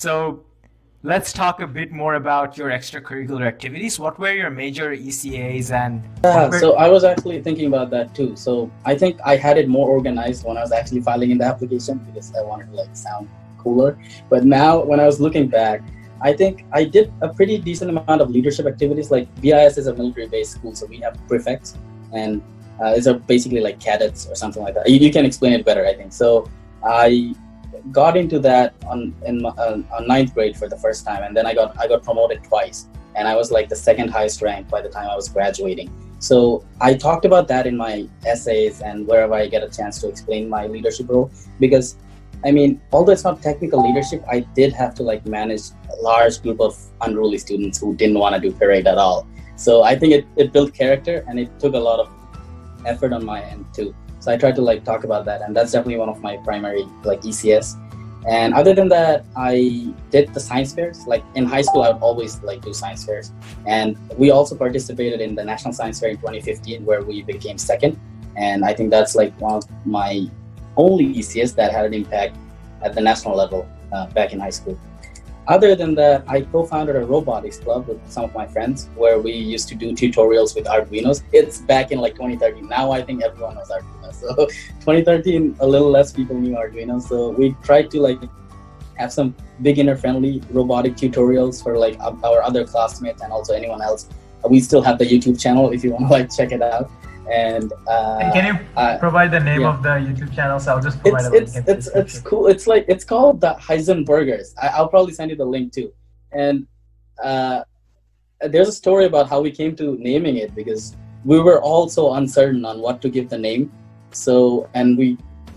So let's talk a bit more about your extracurricular activities. What were your major ECAs and what Yeah, were so I was actually thinking about that too. So I think I had it more organized when I was actually filing in the application because I wanted to like sound cooler. But now when I was looking back, I think I did a pretty decent amount of leadership activities. Like BIS is a military-based school, so we have prefects, and it's a basically like cadets or something like that. You can explain it better, I think. So I got into that on ninth grade for the first time, and then I got promoted twice, and I was like the second highest ranked by the time I was graduating. So I talked about that in my essays and wherever I get a chance to explain my leadership role, because I mean, although it's not technical leadership, I did have to like manage a large group of unruly students who didn't want to do parade at all. So I think it built character, and it took a lot of effort on my end too. So I tried to like talk about that, and that's definitely one of my primary like ECS. And other than that, I did the science fairs. Like in high school, I would always like do science fairs, and we also participated in the National Science Fair in 2015, where we became second. And I think that's like one of my only ECS that had an impact at the national level back in high school. Other than that, I co-founded a robotics club with some of my friends where we used to do tutorials with Arduinos. It's back in like 2013. Now I think everyone knows Arduino. So 2013, a little less people knew Arduino. So we tried to like have some beginner-friendly robotic tutorials for like our other classmates and also anyone else. We still have the YouTube channel if you want to like check it out. And can you provide the name of the YouTube channel? So I'll just provide a link. It's cool. It's called the Heisenbergers. I'll probably send you the link too. And there's a story about how we came to naming it, because we were all so uncertain on what to give the name. So, and we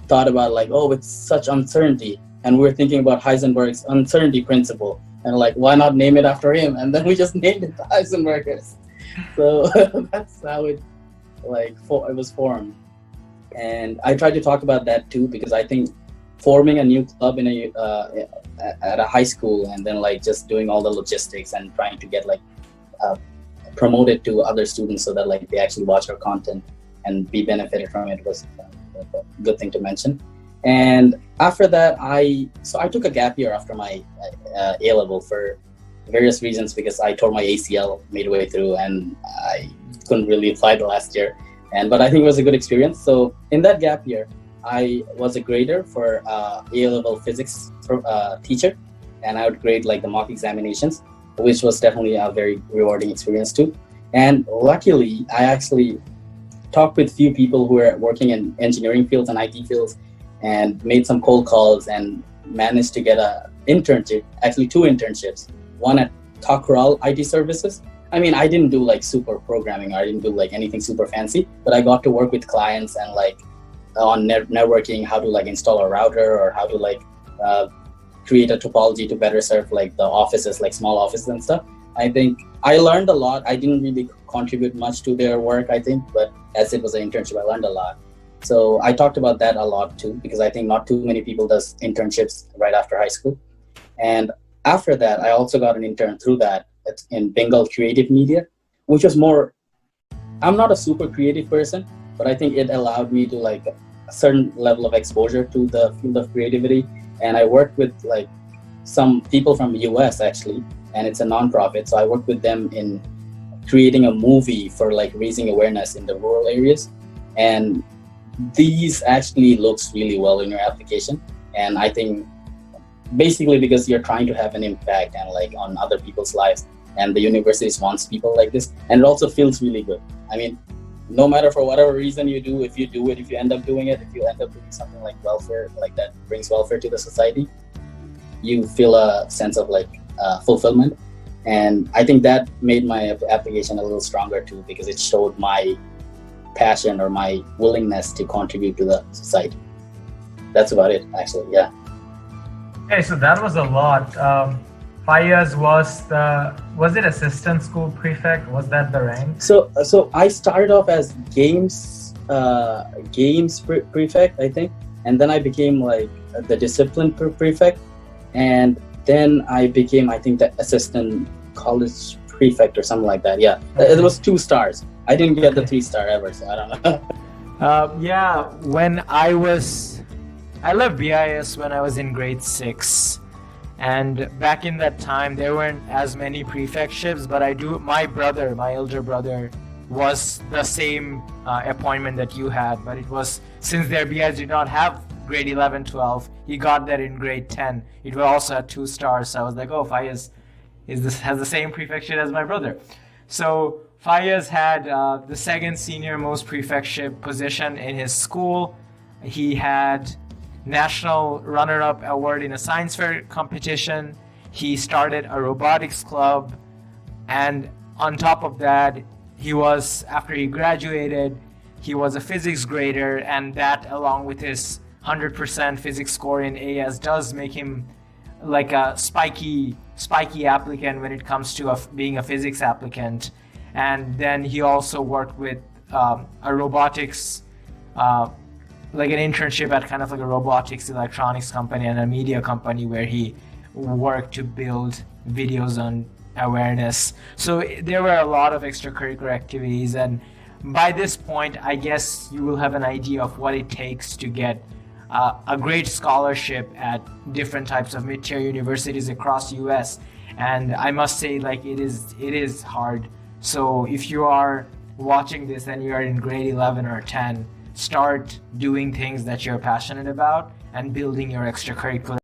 thought about like, oh, it's such uncertainty, and we were thinking about Heisenberg's uncertainty principle, and like, why not name it after him? And then we just named it the Heisenbergers. So that's how it was formed. And I tried to talk about that too, because I think forming a new club in at a high school, and then like just doing all the logistics and trying to get like promoted to other students so that like they actually watch our content and be benefited from it was a good thing to mention. And after that, I took a gap year after my A level for various reasons, because I tore my ACL midway through and I couldn't really apply the last year. But I think it was a good experience. So in that gap year, I was a grader for A-level physics teacher, and I would grade like the mock examinations, which was definitely a very rewarding experience too. And luckily, I actually talked with few people who were working in engineering fields and IT fields, and made some cold calls and managed to get a internship, actually 2 internships, one at Cockrell IT Services. I mean, I didn't do like super programming, or I didn't do like anything super fancy, but I got to work with clients and like on networking, how to like install a router, or how to like create a topology to better serve like the offices, like small offices and stuff. I think I learned a lot. I didn't really contribute much to their work, I think, but as it was an internship, I learned a lot. So I talked about that a lot too, because I think not too many people does internships right after high school. And after that, I also got an intern through that in Bengal Creative Media, which was more, I'm not a super creative person, but I think it allowed me to like a certain level of exposure to the field of creativity. And I worked with like some people from the US actually, and it's a nonprofit. So I worked with them in creating a movie for like raising awareness in the rural areas. And these actually looks really well in your application. And I think basically because you're trying to have an impact and like on other people's lives, and the universities wants people like this, and it also feels really good. I mean, no matter for whatever reason you do, if you end up doing it, if you end up doing something like welfare, like that brings welfare to the society, you feel a sense of like fulfillment. And I think that made my application a little stronger too, because it showed my passion or my willingness to contribute to the society. That's about it, actually. Yeah. Okay, so that was a lot. 5 years was it assistant school prefect? Was that the rank? So I started off as games prefect, I think, and then I became like the discipline prefect, and then I became, I think, the assistant college prefect or something like that. Yeah, okay. It was 2 stars. I didn't get the 3-star ever, so I don't know. Yeah, when I left BIS when I was in grade 6, And back in that time, there weren't as many prefectships, but my elder brother, was the same appointment that you had, but it was, since their BIs did not have grade 11, 12, he got that in grade 10. It was also at 2 stars, so I was like, oh, Fiaz has the same prefectship as my brother. So Fiaz had the second senior most prefectship position in his school. He had national runner-up award in a science fair competition. He started a robotics club, and on top of that, after he graduated, he was a physics grader, and that, along with his 100% physics score in ECAs, does make him like a spiky applicant when it comes to being a physics applicant. And then he also worked with a robotics, like an internship at kind of like a robotics electronics company and a media company, where he worked to build videos on awareness. So there were a lot of extracurricular activities, and by this point, I guess you will have an idea of what it takes to get a great scholarship at different types of mid-tier universities across the US. And I must say, like, it is hard. So if you are watching this and you are in grade 11 or 10, start doing things that you're passionate about and building your extracurricular